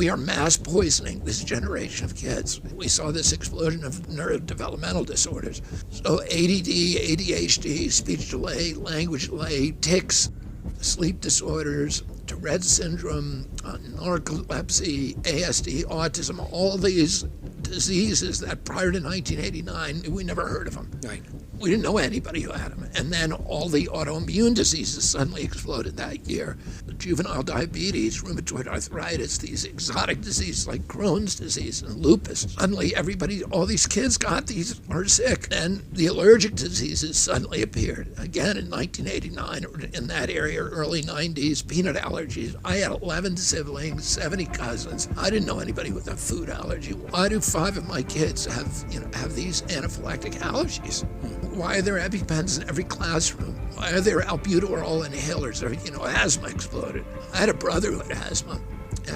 We are mass poisoning this generation of kids. We saw this explosion of neurodevelopmental disorders. So ADD, ADHD, speech delay, language delay, tics, sleep disorders, Tourette syndrome, narcolepsy, ASD, autism, all these diseases that prior to 1989, we never heard of them. Right. We didn't know anybody who had them. And then all the autoimmune diseases suddenly exploded that year. Juvenile diabetes, rheumatoid arthritis, these exotic diseases like Crohn's disease and lupus. Suddenly everybody, all these kids are sick. And the allergic diseases suddenly appeared. Again in 1989, or in that area, early 90s, peanut allergies. I had 11 siblings, 70 cousins. I didn't know anybody with a food allergy. Why do 5 of my kids have these anaphylactic allergies? Why are there EpiPens in every classroom? Why are there albuterol inhalers? Asthma exploded. I had a brother who had asthma,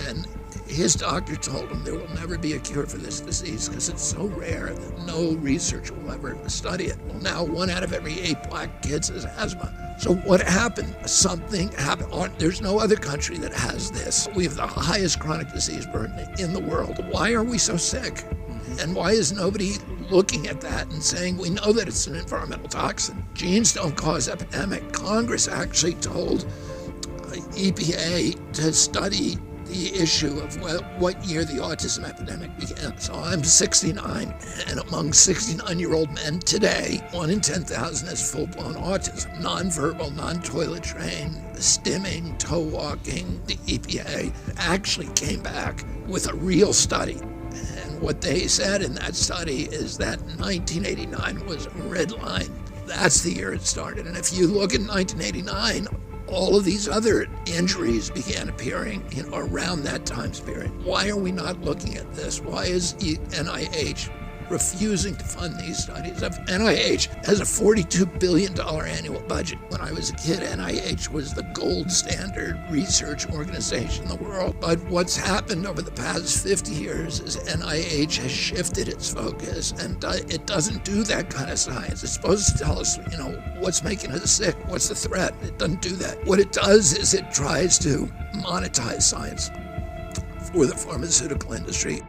and his doctor told him there will never be a cure for this disease because it's so rare that no research will ever study it. Well, now 1 out of every 8 black kids has asthma. So what happened? Something happened. There's no other country that has this. We have the highest chronic disease burden in the world. Why are we so sick? And why is nobody looking at that and saying, we know that it's an environmental toxin? Genes don't cause epidemic. Congress actually told EPA to study the issue of what year the autism epidemic began. So I'm 69, and among 69-year-old men today, 1 in 10,000 has full-blown autism. Non-verbal, non-toilet trained, stimming, toe walking. The EPA actually came back with a real study. And what they said in that study is that 1989 was a red line. That's the year it started. And if you look at 1989, all of these other injuries began appearing around that time period. Why are we not looking at this? Why is NIH refusing to fund these studies? NIH has a $42 billion annual budget. When I was a kid, NIH was the gold standard research organization in the world. But what's happened over the past 50 years is NIH has shifted its focus, and it doesn't do that kind of science. It's supposed to tell us, what's making us sick, what's the threat. It doesn't do that. What it does is it tries to monetize science for the pharmaceutical industry.